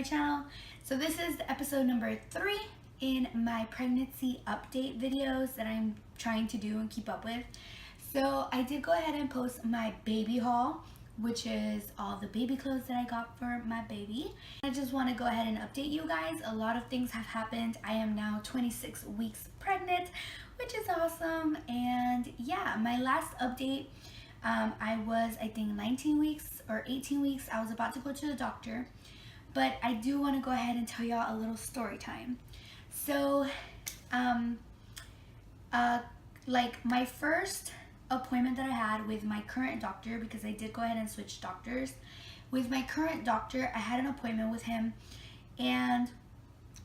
my channel. So this is episode number 3 in my pregnancy update videos that I'm trying to do and keep up with. So I did go ahead and post my baby haul, which is all the baby clothes that I got for my baby. I just want to go ahead and update you guys. A lot of things have happened. I am now 26 weeks pregnant, which is awesome. And yeah, my last update, I was, I think, 19 weeks or 18 weeks. I was about to go to the doctor, but I do want to go ahead and tell y'all a little story time. So, like my first appointment that I had with my current doctor, because I did go ahead and switch doctors. With my current doctor, I had an appointment with him, and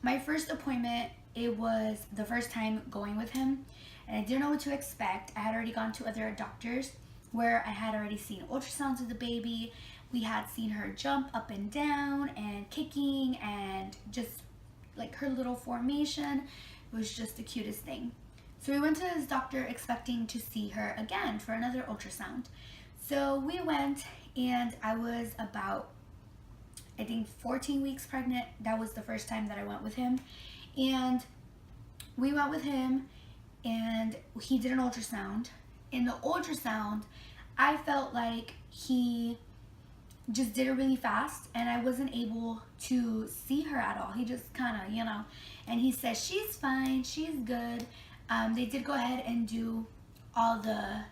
my first appointment, it was the first time going with him, and I didn't know what to expect. I had already gone to other doctors where I had already seen ultrasounds of the baby. We had seen her jump up and down and kicking and just like her little formation. It was just the cutest thing. So we went to this doctor expecting to see her again for another ultrasound. So we went, and I was about, I think, 14 weeks pregnant. That was the first time that I went with him. And we went with him and he did an ultrasound. In the ultrasound, I felt like he just did it really fast and I wasn't able to see her at all. He just kind of, and he said, she's fine, she's good. They did go ahead and do all the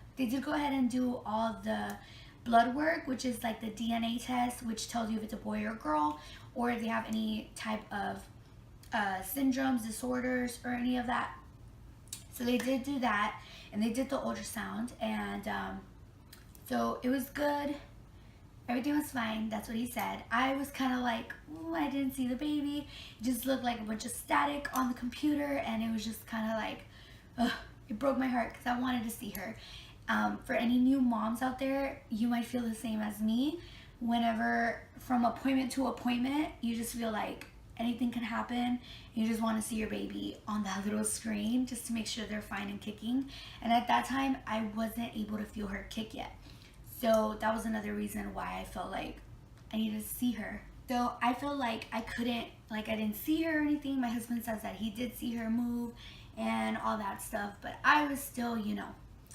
blood work, which is like the DNA test, which tells you if it's a boy or a girl, or if they have any type of syndromes, disorders, or any of that. So they did do that, and they did the ultrasound, and so it was good. Everything was fine. That's what he said. I was kind of like, ooh, I didn't see the baby. It just looked like a bunch of static on the computer, and it was just kind of like, ugh, it broke my heart because I wanted to see her. For any new moms out there, you might feel the same as me. Whenever from appointment to appointment, you just feel like anything can happen. You just want to see your baby on that little screen just to make sure they're fine and kicking. And at that time, I wasn't able to feel her kick yet. So that was another reason why I felt like I needed to see her. So I felt like I didn't see her or anything. My husband says that he did see her move and all that stuff, but I was still,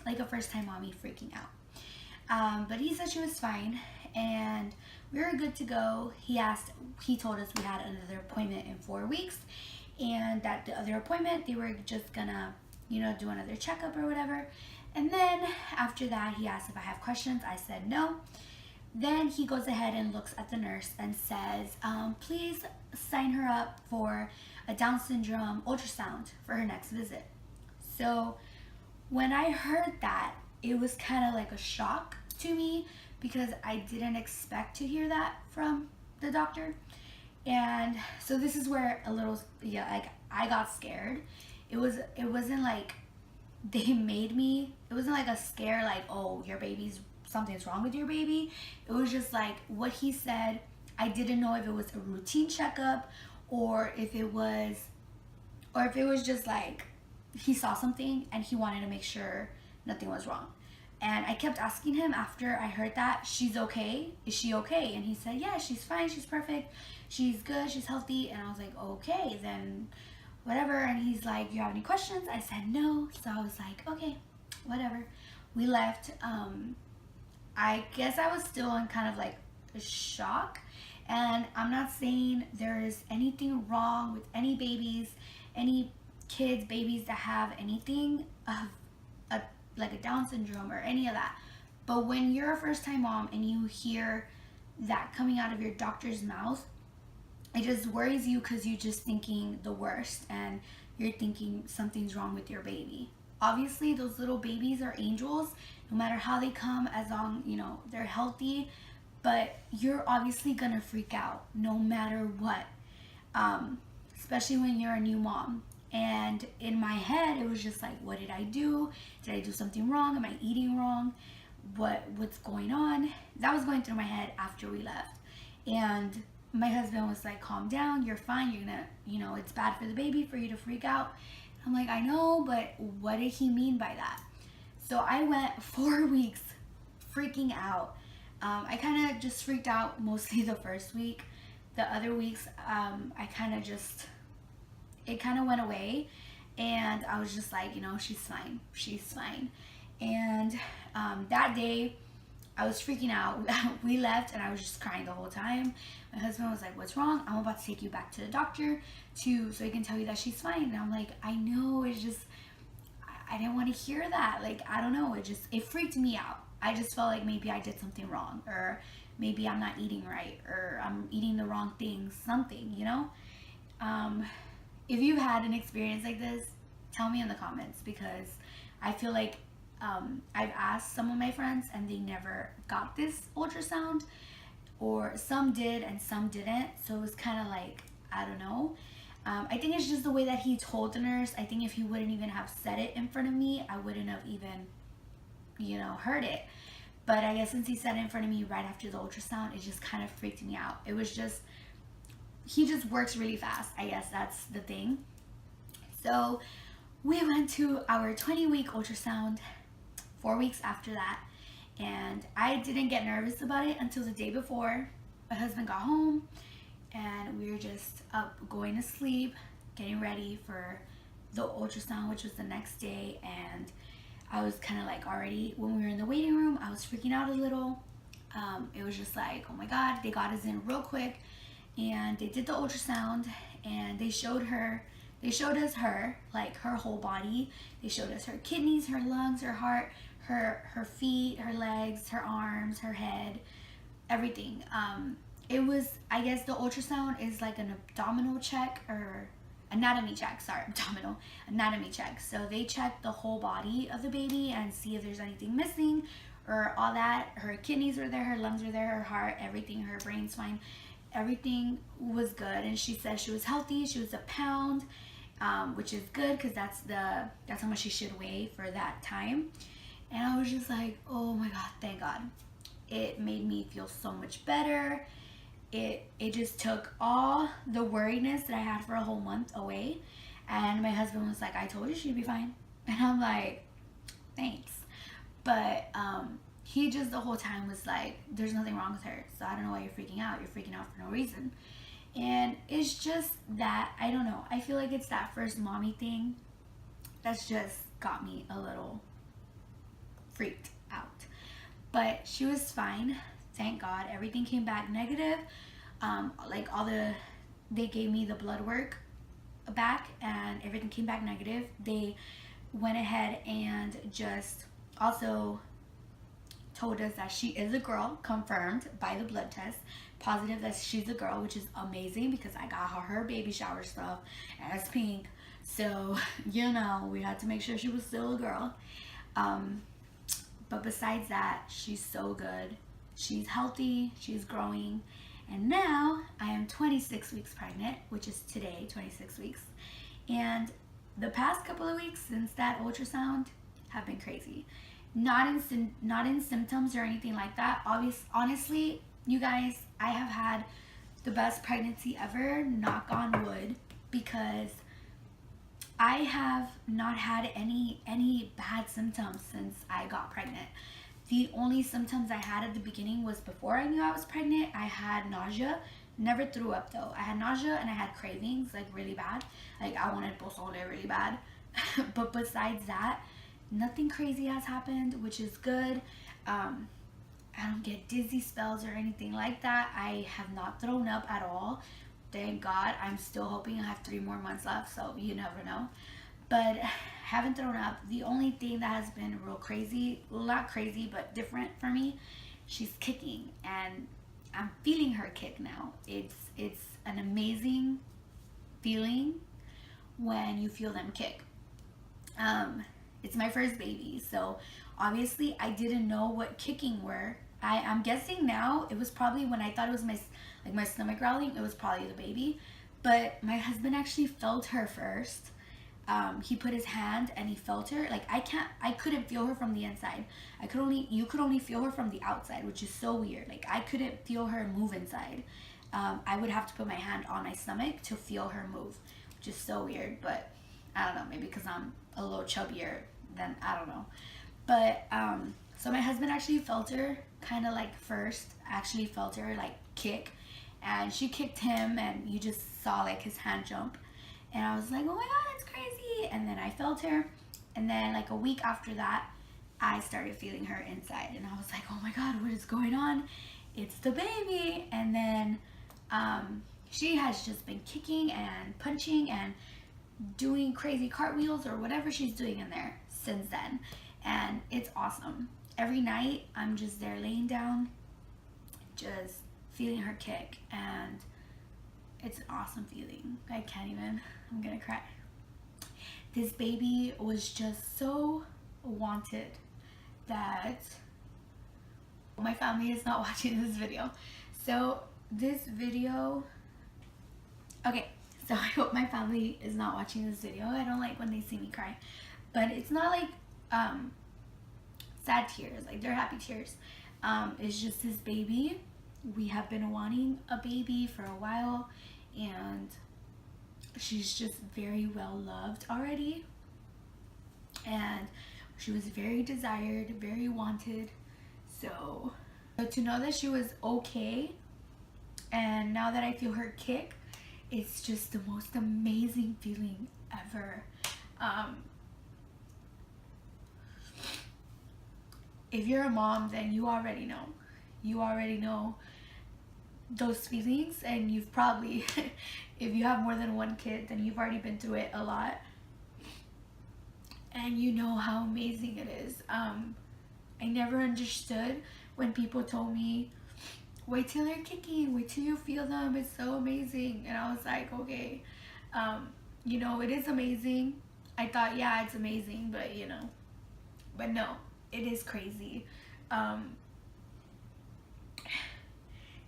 like a first time mommy freaking out. But he said she was fine and we were good to go. He told us we had another appointment in 4 weeks, and that the other appointment, they were just gonna, do another checkup or whatever. And then after that, he asked if I have questions. I said no. Then he goes ahead and looks at the nurse and says, please sign her up for a Down syndrome ultrasound for her next visit. So when I heard that, it was kind of like a shock to me because I didn't expect to hear that from the doctor. And so this is where I got scared. It wasn't like it wasn't like a scare like, oh, something's wrong with your baby. It was just like what he said. I didn't know if it was a routine checkup or if it was just like he saw something and he wanted to make sure nothing was wrong. And I kept asking him after I heard that, she's okay? Is she okay? And he said, yeah, she's fine, she's perfect, she's good, she's healthy. And I was like, okay, then whatever. And he's like, do you have any questions? I said no. So I was like, okay, whatever. We left. I guess I was still in kind of like a shock. And I'm not saying there is anything wrong with any babies, any kids, babies that have anything of like a Down syndrome or any of that. But when you're a first time mom and you hear that coming out of your doctor's mouth, it just worries you because you're just thinking the worst and you're thinking something's wrong with your baby. Obviously, those little babies are angels, no matter how they come, as long, they're healthy, but you're obviously gonna freak out no matter what, especially when you're a new mom. And in my head, it was just like, what did I do? Did I do something wrong? Am I eating wrong? What's going on? That was going through my head after we left. And my husband was like, calm down, you're fine, you're gonna, it's bad for the baby for you to freak out. I'm like, I know, but what did he mean by that? So I went 4 weeks freaking out. I kind of just freaked out mostly the first week, the other weeks, I kind of just, it kind of went away. And I was just like, you know, she's fine. She's fine. And that day, I was freaking out. We left and I was just crying the whole time. My husband was like, what's wrong? I'm about to take you back to the doctor so he can tell you that she's fine. And I'm like, I know, it's just, I didn't want to hear that. Like, I don't know. It freaked me out. I just felt like maybe I did something wrong, or maybe I'm not eating right, or I'm eating the wrong things, something, you know? If you've had an experience like this, tell me in the comments, because I feel like I've asked some of my friends and they never got this ultrasound, or some did and some didn't. So it was kind of like, I don't know. I think it's just the way that he told the nurse. I think if he wouldn't even have said it in front of me, I wouldn't have even, you know, heard it. But I guess since he said it in front of me right after the ultrasound, it just kind of freaked me out. It was just, he just works really fast. I guess that's the thing. So we went to our 20-week ultrasound 4 weeks after that. And I didn't get nervous about it until the day before. My husband got home and we were just up going to sleep, getting ready for the ultrasound, which was the next day. And I was kind of like, already when we were in the waiting room, I was freaking out a little. It was just like, oh my God, they got us in real quick. And they did the ultrasound and they showed us her, like her whole body. They showed us her kidneys, her lungs, her heart, her feet, her legs, her arms, her head, everything. It was, I guess the ultrasound is like an abdominal check, or anatomy check, sorry, anatomy check. So they check the whole body of the baby and see if there's anything missing or all that. Her kidneys were there, her lungs were there, her heart, everything, her brain's fine. Everything was good, and she said she was healthy. She was a pound, which is good because that's how much she should weigh for that time. And I was just like, oh my God, thank God. It made me feel so much better. It just took all the worriedness that I had for a whole month away. And my husband was like, I told you she'd be fine. And I'm like, thanks. But he just the whole time was like, there's nothing wrong with her. So I don't know why you're freaking out. You're freaking out for no reason. And it's just that, I don't know. I feel like it's that first mommy thing that's just got me a little freaked out. But she was fine. Thank God. Everything came back negative. They gave me the blood work back and everything came back negative. They went ahead and just also told us that she is a girl, confirmed by the blood test, positive that she's a girl, which is amazing because I got her baby shower stuff as pink. So, you know, we had to make sure she was still a girl. But besides that, she's so good. She's healthy, she's growing. And now I am 26 weeks pregnant, which is today, 26 weeks. And the past couple of weeks since that ultrasound have been crazy. Not in symptoms or anything like that. Honestly, you guys, I have had the best pregnancy ever, knock on wood, because I have not had any bad symptoms since I got pregnant. The only symptoms I had at the beginning was before I knew I was pregnant. I had nausea, never threw up though. I had nausea and I had cravings, like really bad. Like I wanted pozole really bad. But besides that, nothing crazy has happened, which is good. I don't get dizzy spells or anything like that. I have not thrown up at all. Thank God. I'm still hoping I have 3 more months left, so you never know. But haven't thrown up. The only thing that has been real crazy, well, not crazy, but different for me, she's kicking, and I'm feeling her kick now. It's an amazing feeling when you feel them kick. It's my first baby, so obviously I didn't know what kicking were. I'm guessing now it was probably when I thought it was my stomach growling, it was probably the baby. But my husband actually felt her first. He put his hand and he felt her. Like I couldn't feel her from the inside. You could only feel her from the outside, which is so weird. Like I couldn't feel her move inside. I would have to put my hand on my stomach to feel her move, which is so weird. But I don't know, maybe because I'm a little chubbier than, I don't know. But so my husband actually felt her kind of like first, actually felt her like kick, and she kicked him, and you just saw like his hand jump, and I was like, oh my god, it's crazy. And then I felt her, and then like a week after that, I started feeling her inside, and I was like, oh my god, what is going on? It's the baby. And then she has just been kicking and punching and doing crazy cartwheels or whatever she's doing in there since then, and it's awesome. Every night I'm just there laying down, just feeling her kick, and it's an awesome feeling. I can't even, I'm gonna cry. This baby was just so wanted that my family is not watching this video. So this video, okay, so I hope my family is not watching this video. I don't like when they see me cry, but it's not like sad tears, like they're happy tears. It's just this baby. We have been wanting a baby for a while, and she's just very well loved already, and she was very desired, very wanted. So to know that she was okay, and now that I feel her kick, it's just the most amazing feeling ever. If you're a mom, then you already know. You already know those feelings, and you've probably, if you have more than one kid, then you've already been through it a lot. And you know how amazing it is. I never understood when people told me, wait till they're kicking, wait till you feel them, it's so amazing. And I was like, okay, you know, it is amazing. I thought, yeah, it's amazing, but you know, but no, it is crazy.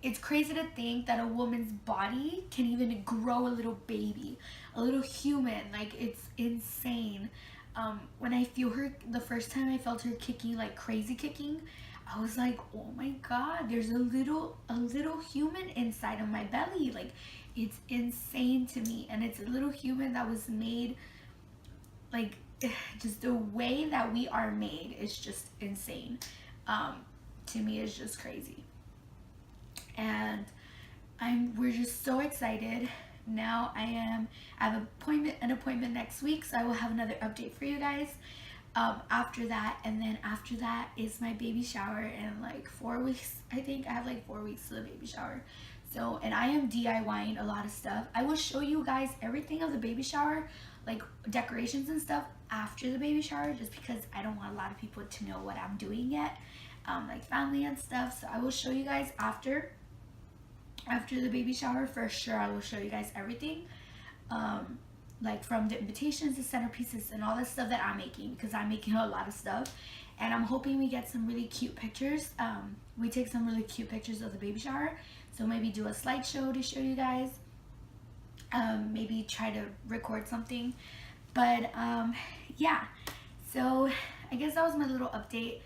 It's crazy to think that a woman's body can even grow a little baby, a little human. Like, it's insane. When I feel her, the first time I felt her kicking, like crazy kicking, I was like, oh my god, there's a little human inside of my belly. Like, it's insane to me. And it's a little human that was made, like, just the way that we are made is just insane. To me, it's just crazy. And we're just so excited. Now I have an appointment next week, so I will have another update for you guys after that. And then after that is my baby shower in like 4 weeks. I think I have like 4 weeks to the baby shower. So, and I am DIYing a lot of stuff. I will show you guys everything of the baby shower, like decorations and stuff, after the baby shower, just because I don't want a lot of people to know what I'm doing yet, like family and stuff. So I will show you guys after the baby shower. For sure I will show you guys everything, like from the invitations, the centerpieces, and all the stuff that I'm making, because I'm making a lot of stuff, and I'm hoping we get some really cute pictures. We take some really cute pictures of the baby shower, so maybe do a slideshow to show you guys, maybe try to record something. But yeah, so I guess that was my little update.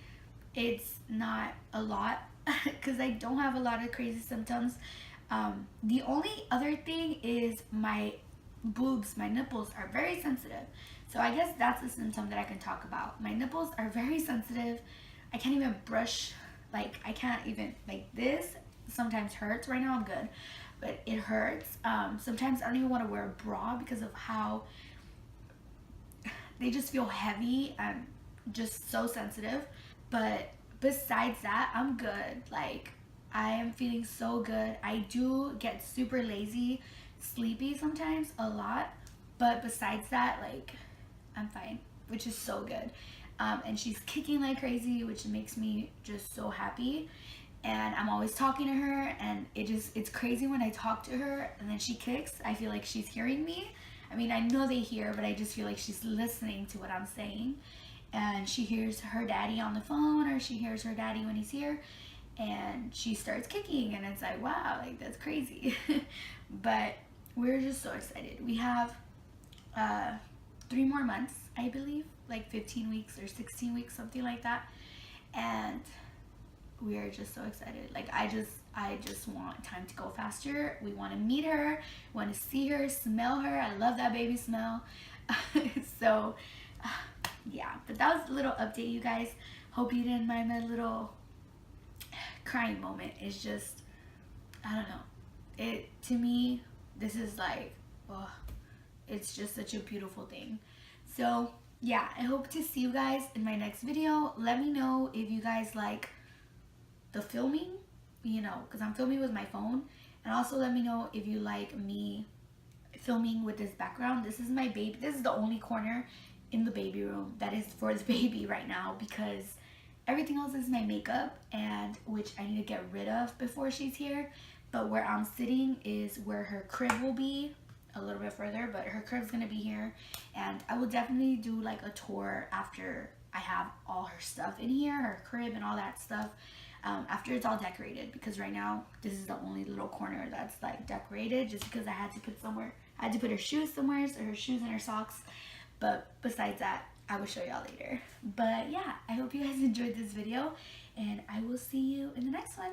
It's not a lot because I don't have a lot of crazy symptoms. The only other thing is my boobs, my nipples are very sensitive. So I guess that's a symptom that I can talk about. My nipples are very sensitive. I can't even brush, like I can't even, like this sometimes hurts. Right now I'm good, but it hurts. Sometimes I don't even want to wear a bra because of how they just feel heavy and just so sensitive. But besides that, I'm good. Like, I am feeling so good. I do get super lazy, sleepy sometimes, a lot, but besides that, like, I'm fine, which is so good. And she's kicking like crazy, which makes me just so happy. And I'm always talking to her, and it's crazy when I talk to her and then she kicks. I feel like she's hearing me. I mean, I know they hear, but I just feel like she's listening to what I'm saying. And she hears her daddy on the phone, or she hears her daddy when he's here, and she starts kicking, and it's like, wow, like that's crazy. But we're just so excited. We have 3 more months, I believe, like 15 weeks or 16 weeks, something like that. And we are just so excited. Like, I just want time to go faster. We want to meet her, want to see her, smell her. I love that baby smell. So yeah, but that was a little update, you guys. Hope you didn't mind my little crying moment. It's just, I don't know, to me, this is like, oh, it's just such a beautiful thing. So yeah, I hope to see you guys in my next video. Let me know if you guys like the filming, you know, because I'm filming with my phone. And also let me know if you like me filming with this background. This is my baby. This is the only corner in the baby room that is for the baby right now, because everything else is my makeup, and which I need to get rid of before she's here. But where I'm sitting is where her crib will be, a little bit further, but her crib's gonna be here. And I will definitely do like a tour after I have all her stuff in here, her crib and all that stuff, after it's all decorated, because right now this is the only little corner that's like decorated, just because I had to put her shoes somewhere, so her shoes and her socks. But besides that, I will show y'all later. But yeah, I hope you guys enjoyed this video, and I will see you in the next one.